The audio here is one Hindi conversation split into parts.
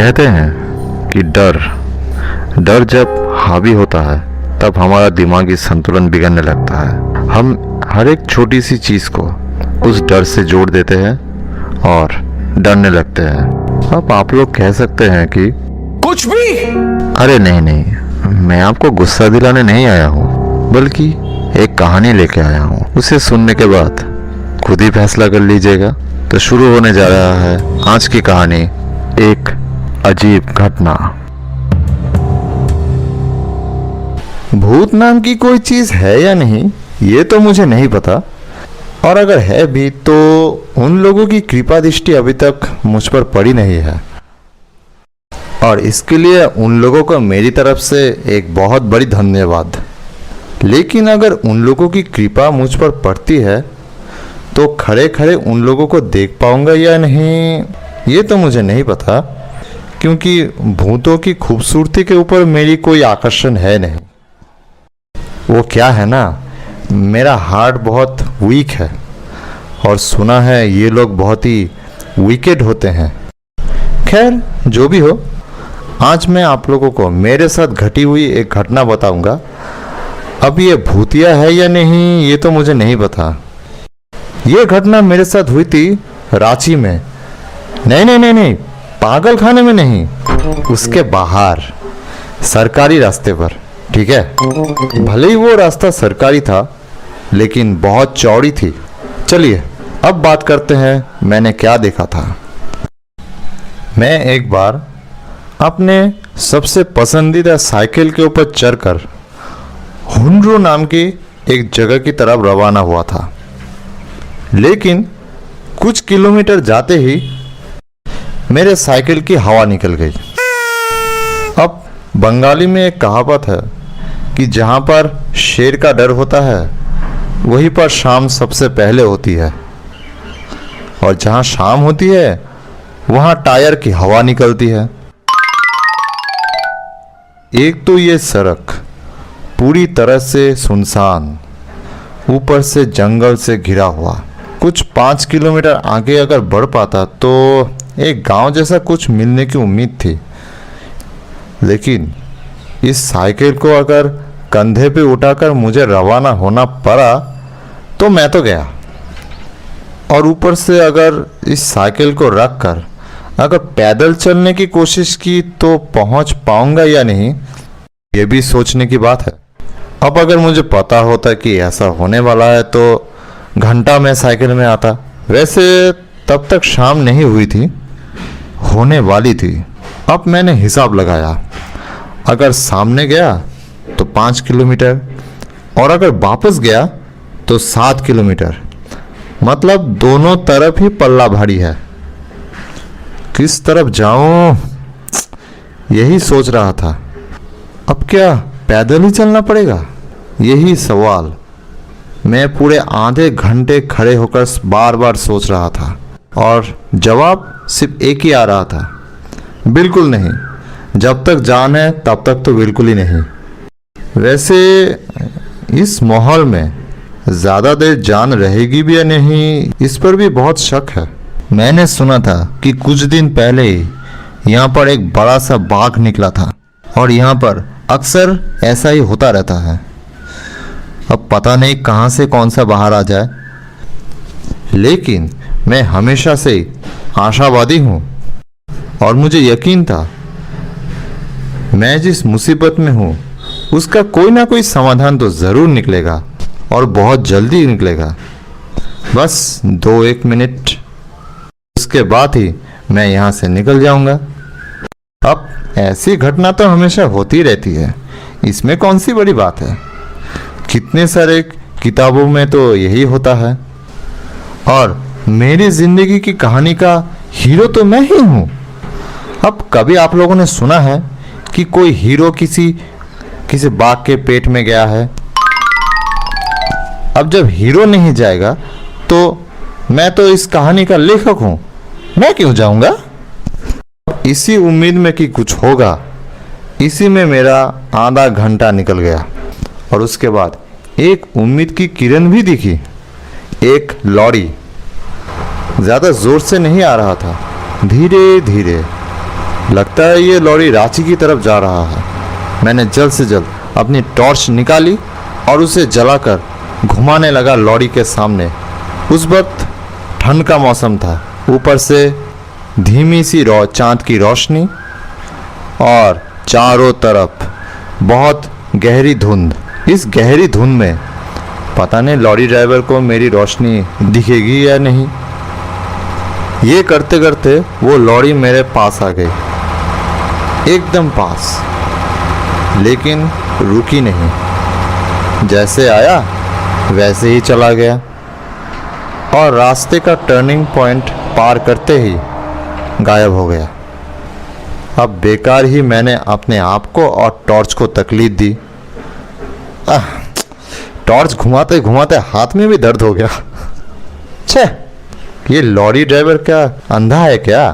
कहते हैं कि डर डर जब हावी होता है तब हमारा दिमागी संतुलन बिगड़ने लगता है। हम हर एक छोटी सी चीज को उस डर से जोड़ देते हैं और डरने लगते हैं। अब आप लोग कह सकते हैं कि कुछ भी। अरे नहीं नहीं, मैं आपको गुस्सा दिलाने नहीं आया हूँ, बल्कि एक कहानी लेके आया हूँ। उसे सुनने के बाद खुद ही फैसला कर लीजिएगा। तो शुरू होने जा रहा है आज की कहानी, एक अजीब घटना। भूत नाम की कोई चीज है या नहीं ये तो मुझे नहीं पता, और अगर है भी तो उन लोगों की कृपा दृष्टि अभी तक मुझ पर पड़ी नहीं है, और इसके लिए उन लोगों को मेरी तरफ से एक बहुत बड़ी धन्यवाद। लेकिन अगर उन लोगों की कृपा मुझ पर पड़ती है तो खड़े खड़े उन लोगों को देख पाऊंगा या नहीं ये तो मुझे नहीं पता, क्योंकि भूतों की खूबसूरती के ऊपर मेरी कोई आकर्षण है नहीं। वो क्या है ना, मेरा हार्ट बहुत वीक है और सुना है ये लोग बहुत ही विकेड होते हैं। खैर जो भी हो, आज मैं आप लोगों को मेरे साथ घटी हुई एक घटना बताऊंगा। अब ये भूतिया है या नहीं ये तो मुझे नहीं पता। ये घटना मेरे साथ हुई थी रांची में। नहीं, पागल खाने में नहीं, उसके बाहर सरकारी रास्ते पर। ठीक है, भले ही वो रास्ता सरकारी था लेकिन बहुत चौड़ी थी। चलिए अब बात करते हैं मैंने क्या देखा था। मैं एक बार अपने सबसे पसंदीदा साइकिल के ऊपर चढ़कर हुंड्रो नाम की एक जगह की तरफ रवाना हुआ था, लेकिन कुछ किलोमीटर जाते ही मेरे साइकिल की हवा निकल गई। अब बंगाली में एक कहावत है कि जहाँ पर शेर का डर होता है वहीं पर शाम सबसे पहले होती है, और जहाँ शाम होती है वहाँ टायर की हवा निकलती है। एक तो ये सड़क पूरी तरह से सुनसान, ऊपर से जंगल से घिरा हुआ। कुछ 5 किलोमीटर आगे अगर बढ़ पाता तो एक गांव जैसा कुछ मिलने की उम्मीद थी, लेकिन इस साइकिल को अगर कंधे पे उठाकर मुझे रवाना होना पड़ा तो मैं तो गया। और ऊपर से अगर इस साइकिल को रख कर अगर पैदल चलने की कोशिश की तो पहुंच पाऊंगा या नहीं ये भी सोचने की बात है। अब अगर मुझे पता होता कि ऐसा होने वाला है तो घंटा में साइकिल में आता। वैसे तब तक शाम नहीं हुई थी, होने वाली थी। अब मैंने हिसाब लगाया, अगर सामने गया तो 5 किलोमीटर और अगर वापस गया तो 7 किलोमीटर, मतलब दोनों तरफ ही पल्ला भारी है। किस तरफ जाऊं यही सोच रहा था। अब क्या पैदल ही चलना पड़ेगा, यही सवाल मैं पूरे आधे घंटे खड़े होकर बार बार सोच रहा था, और जवाब सिर्फ एक ही आ रहा था, बिल्कुल नहीं। जब तक जान है तब तक तो बिल्कुल ही नहीं। वैसे इस माहौल में ज़्यादा देर जान रहेगी भी या नहीं इस पर भी बहुत शक है। मैंने सुना था कि कुछ दिन पहले ही यहाँ पर एक बड़ा सा बाघ निकला था, और यहाँ पर अक्सर ऐसा ही होता रहता है। अब पता नहीं कहाँ से कौन सा बाहर आ जाए, लेकिन मैं हमेशा से आशावादी हूँ और मुझे यकीन था मैं जिस मुसीबत में हूँ उसका कोई ना कोई समाधान तो ज़रूर निकलेगा, और बहुत जल्दी निकलेगा। बस 2-1 मिनट, उसके बाद ही मैं यहाँ से निकल जाऊँगा। अब ऐसी घटना तो हमेशा होती रहती है, इसमें कौन सी बड़ी बात है। कितने सारे किताबों में तो यही होता है, और मेरी जिंदगी की कहानी का हीरो तो मैं ही हूँ। अब कभी आप लोगों ने सुना है कि कोई हीरो किसी बाघ के पेट में गया है? अब जब हीरो नहीं जाएगा तो मैं तो इस कहानी का लेखक हूँ, मैं क्यों जाऊँगा? इसी उम्मीद में कि कुछ होगा, इसी में मेरा आधा घंटा निकल गया, और उसके बाद एक उम्मीद की किरण भी दिखी। एक लॉरी ज़्यादा ज़ोर से नहीं आ रहा था, धीरे धीरे लगता है ये लॉरी रांची की तरफ जा रहा है। मैंने जल्द से जल्द अपनी टॉर्च निकाली और उसे जलाकर घुमाने लगा लॉरी के सामने। उस वक्त ठंड का मौसम था, ऊपर से धीमी सी चांद की रोशनी और चारों तरफ बहुत गहरी धुंध। इस गहरी धुंध में पता नहीं लॉरी ड्राइवर को मेरी रोशनी दिखेगी या नहीं। ये करते करते वो लॉरी मेरे पास आ गई, एकदम पास, लेकिन रुकी नहीं। जैसे आया वैसे ही चला गया और रास्ते का टर्निंग पॉइंट पार करते ही गायब हो गया। अब बेकार ही मैंने अपने आप को और टॉर्च को तकलीफ दी। टॉर्च घुमाते घुमाते हाथ में भी दर्द हो गया। छे, ये लॉरी ड्राइवर क्या अंधा है क्या?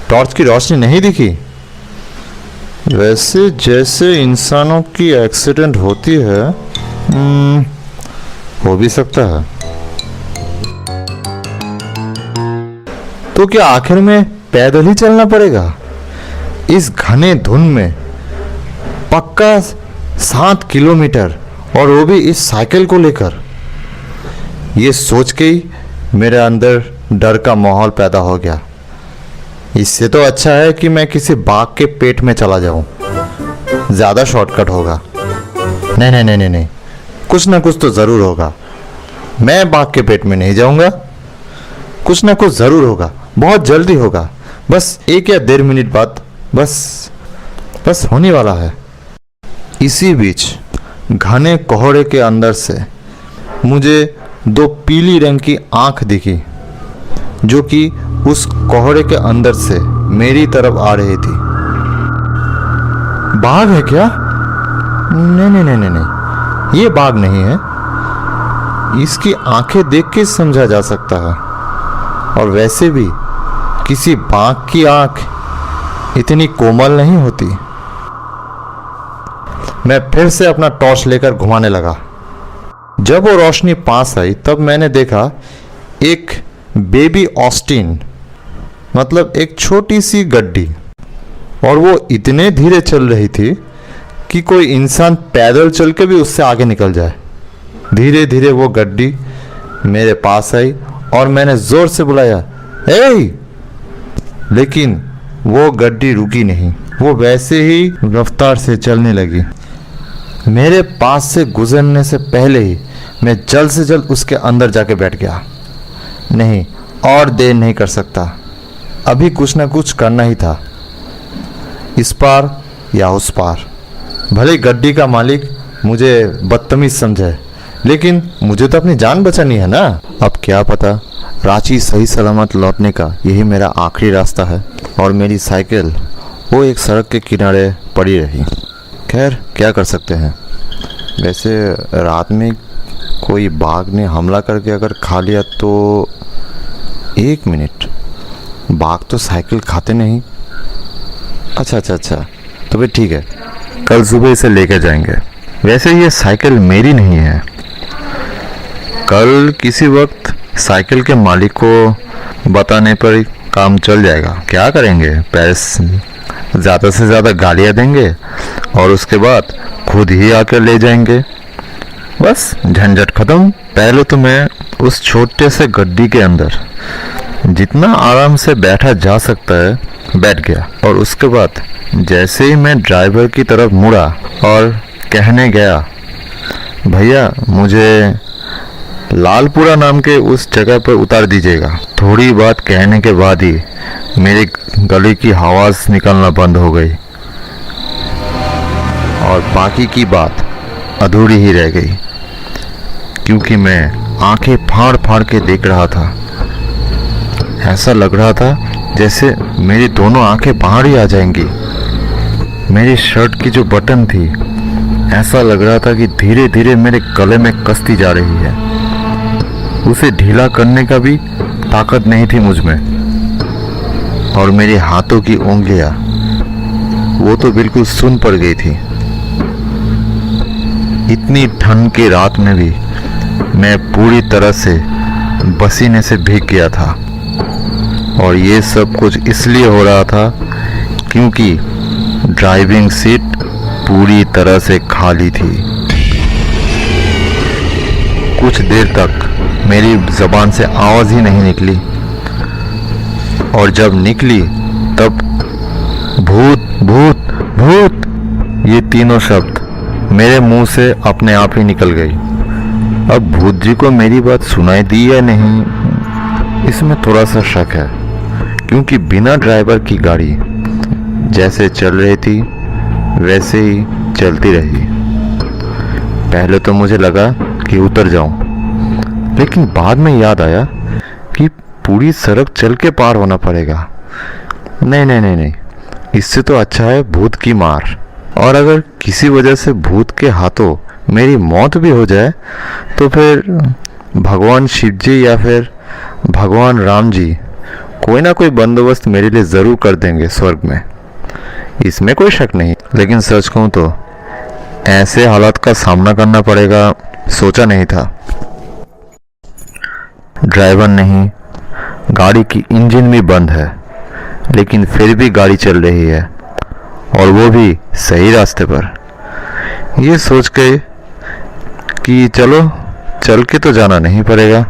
टॉर्च की रोशनी नहीं दिखी। वैसे जैसे इंसानों की एक्सीडेंट होती है, हो भी सकता है। तो क्या आखिर में पैदल ही चलना पड़ेगा इस घने धुंध में? पक्का 7 किलोमीटर, और वो भी इस साइकिल को लेकर। ये सोच के ही मेरे अंदर डर का माहौल पैदा हो गया। इससे तो अच्छा है कि मैं किसी बाघ के पेट में चला जाऊं, ज़्यादा शॉर्टकट होगा। नहीं नहीं नहीं नहीं नहीं, कुछ ना कुछ तो ज़रूर होगा। मैं बाघ के पेट में नहीं जाऊंगा, कुछ ना कुछ ज़रूर होगा, बहुत जल्दी होगा। बस 1 या 1.5 मिनट बाद बस होने वाला है। इसी बीच घने कोहरे के अंदर से मुझे 2 पीली रंग की आंख दिखी, जो कि उस कोहरे के अंदर से मेरी तरफ आ रही थी। बाघ है क्या? नहीं नहीं नहीं नहीं नहीं, ये बाघ नहीं है। इसकी आंखें देख के समझा जा सकता है। और वैसे भी किसी बाघ की आंख इतनी कोमल नहीं होती। मैं फिर से अपना टॉर्च लेकर घुमाने लगा। जब वो रोशनी पास आई तब मैंने देखा एक बेबी ऑस्टिन, मतलब एक छोटी सी गड्डी, और वो इतने धीरे चल रही थी कि कोई इंसान पैदल चल के भी उससे आगे निकल जाए। धीरे धीरे वो गड्डी मेरे पास आई और मैंने जोर से बुलाया, ए! लेकिन वो गड्डी रुकी नहीं, वो वैसे ही रफ्तार से चलने लगी। मेरे पास से गुजरने से पहले ही मैं जल्द से जल्द उसके अंदर जाके बैठ गया। नहीं, और देर नहीं कर सकता, अभी कुछ ना कुछ करना ही था, इस पार या उस पार। भले गड्डी का मालिक मुझे बदतमीज समझे, लेकिन मुझे तो अपनी जान बचानी है ना। अब क्या पता रांची सही सलामत लौटने का यही मेरा आखिरी रास्ता है और मेरी साइकिल वो एक सड़क के किनारे पड़ी रही। खैर, क्या कर सकते हैं। वैसे रात में कोई बाघ ने हमला करके अगर खा लिया तो 1 मिनट, बाघ तो साइकिल खाते नहीं। अच्छा, तो फिर ठीक है, कल सुबह इसे लेकर जाएंगे। वैसे ये साइकिल मेरी नहीं है, कल किसी वक्त साइकिल के मालिक को बताने पर काम चल जाएगा। क्या करेंगे, पैस ज़्यादा से ज़्यादा गालियाँ देंगे और उसके बाद खुद ही आकर ले जाएंगे, बस झंझट खत्म। पहले तो मैं उस छोटे से गड्डी के अंदर जितना आराम से बैठा जा सकता है बैठ गया, और उसके बाद जैसे ही मैं ड्राइवर की तरफ मुड़ा और कहने गया, भैया मुझे लालपुरा नाम के उस जगह पर उतार दीजिएगा, थोड़ी बात कहने के बाद ही मेरी गले की आवाज़ निकलना बंद हो गई और बाकी की बात अधूरी ही रह गई, क्योंकि मैं आंखें फाड़ फाड़ के देख रहा था। ऐसा लग रहा था जैसे मेरी दोनों आंखें बाहर ही आ जाएंगी। मेरी शर्ट की जो बटन थी, ऐसा लग रहा था कि धीरे धीरे मेरे गले में कसती जा रही है। उसे ढीला करने का भी ताकत नहीं थी मुझ में। और मेरे हाथों की उंगलियां वो तो बिल्कुल सुन पड़ गई थी। इतनी ठंड की रात में भी मैं पूरी तरह से पसीने से भीग गया था, और ये सब कुछ इसलिए हो रहा था क्योंकि ड्राइविंग सीट पूरी तरह से खाली थी। कुछ देर तक मेरी ज़बान से आवाज़ ही नहीं निकली, और जब निकली तब भूत भूत भूत ये तीनों शब्द मेरे मुंह से अपने आप ही निकल गई। अब भूत जी को मेरी बात सुनाई दी या नहीं, इसमें थोड़ा सा शक है, क्योंकि बिना ड्राइवर की गाड़ी जैसे चल रही थी वैसे ही चलती रही। पहले तो मुझे लगा कि उतर जाऊं, लेकिन बाद में याद आया कि पूरी सड़क चल के पार होना पड़ेगा। नहीं नहीं नहीं नहीं, इससे तो अच्छा है भूत की मार। और अगर किसी वजह से भूत के हाथों मेरी मौत भी हो जाए तो फिर भगवान शिव जी या फिर भगवान राम जी कोई ना कोई बंदोबस्त मेरे लिए ज़रूर कर देंगे स्वर्ग में, इसमें कोई शक नहीं। लेकिन सच कहूँ तो ऐसे हालात का सामना करना पड़ेगा सोचा नहीं था। ड्राइवर नहीं, गाड़ी की इंजन भी बंद है, लेकिन फिर भी गाड़ी चल रही है, और वो भी सही रास्ते पर। ये सोच के कि चलो चल के तो जाना नहीं पड़ेगा,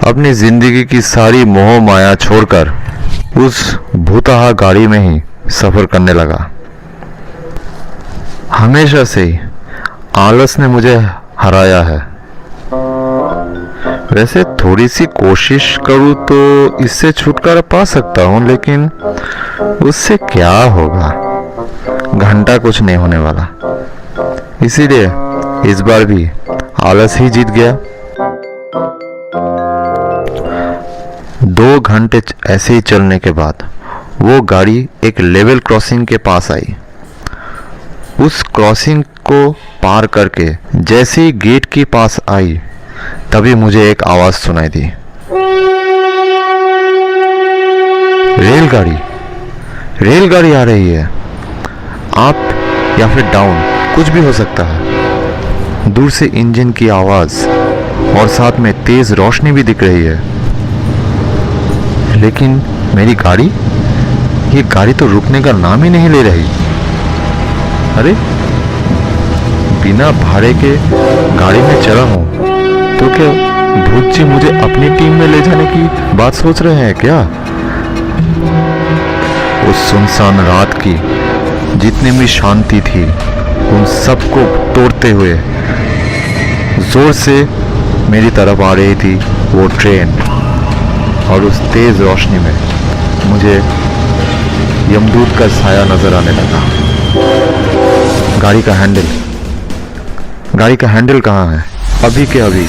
अपनी ज़िंदगी की सारी मोह माया छोड़कर उस भूतहा गाड़ी में ही सफ़र करने लगा। हमेशा से ही आलस ने मुझे हराया है। वैसे थोड़ी सी कोशिश करूँ तो इससे छुटकारा पा सकता हूँ, लेकिन उससे क्या होगा, घंटा कुछ नहीं होने वाला। इसीलिए इस बार भी आलस ही जीत गया। 2 घंटे ऐसे ही चलने के बाद वो गाड़ी एक लेवल क्रॉसिंग के पास आई। उस क्रॉसिंग को पार करके जैसे ही गेट के पास आई, तभी मुझे एक आवाज सुनाई दी, रेलगाड़ी, रेलगाड़ी आ रही है, अप या फिर डाउन कुछ भी हो सकता है। दूर से इंजन की आवाज और साथ में तेज रोशनी भी दिख रही है, लेकिन मेरी गाड़ी, ये गाड़ी तो रुकने का नाम ही नहीं ले रही। अरे बिना भाड़े के गाड़ी में चला हूं, तो क्या भूत जी मुझे अपनी टीम में ले जाने की बात सोच रहे हैं क्या? उस सुनसान रात की जितनी भी शांति थी, उन सबको तोड़ते हुए जोर से मेरी तरफ आ रही थी वो ट्रेन, और उस तेज रोशनी में मुझे यमदूत का साया नजर आने लगा। गाड़ी का हैंडल कहाँ है? अभी के अभी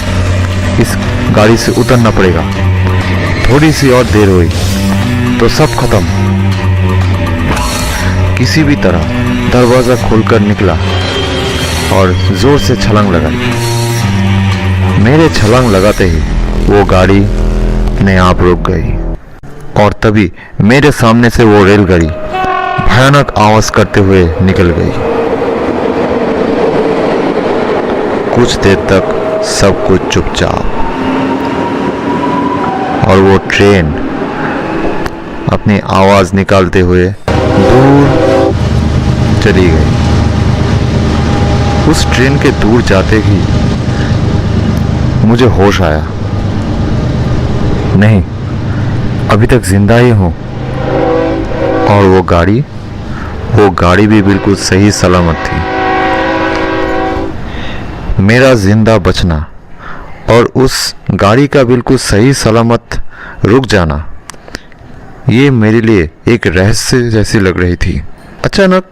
इस गाड़ी से उतरना पड़ेगा। थोड़ी सी और देर हुई तो सब खत्म। किसी भी तरह दरवाजा खोलकर निकला और जोर से छलांग लगाई। मेरे छलांग लगाते ही वो गाड़ी अपने आप रुक गई, और तभी मेरे सामने से वो रेलगाड़ी भयानक आवाज करते हुए निकल गई। कुछ देर तक सब कुछ चुपचाप, और वो ट्रेन अपनी आवाज निकालते हुए दूर चली गई। उस ट्रेन के दूर जाते ही मुझे होश आया, नहीं अभी तक जिंदा ही हूं, और वो गाड़ी भी बिल्कुल सही सलामत थी। मेरा जिंदा बचना और उस गाड़ी का बिल्कुल सही सलामत रुक जाना, ये मेरे लिए एक रहस्य जैसी लग रही थी। अचानक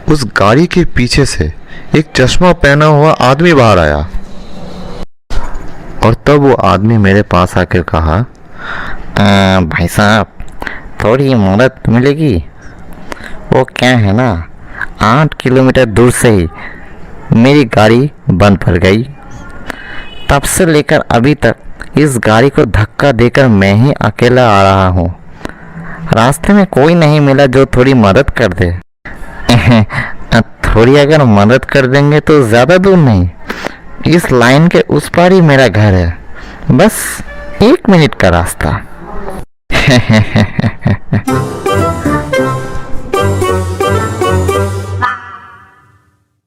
उस गाड़ी के पीछे से एक चश्मा पहना हुआ आदमी बाहर आया, और तब वो आदमी मेरे पास आकर कहा, भाई साहब थोड़ी मदद मिलेगी? वो क्या है ना, 8 किलोमीटर दूर से ही मेरी गाड़ी बंद पड़ गई। तब से लेकर अभी तक इस गाड़ी को धक्का देकर मैं ही अकेला आ रहा हूँ। रास्ते में कोई नहीं मिला जो थोड़ी मदद कर दे। थोड़ी अगर मदद कर देंगे तो ज़्यादा दूर नहीं, इस लाइन के उस पार ही मेरा घर है, बस 1 मिनट का रास्ता।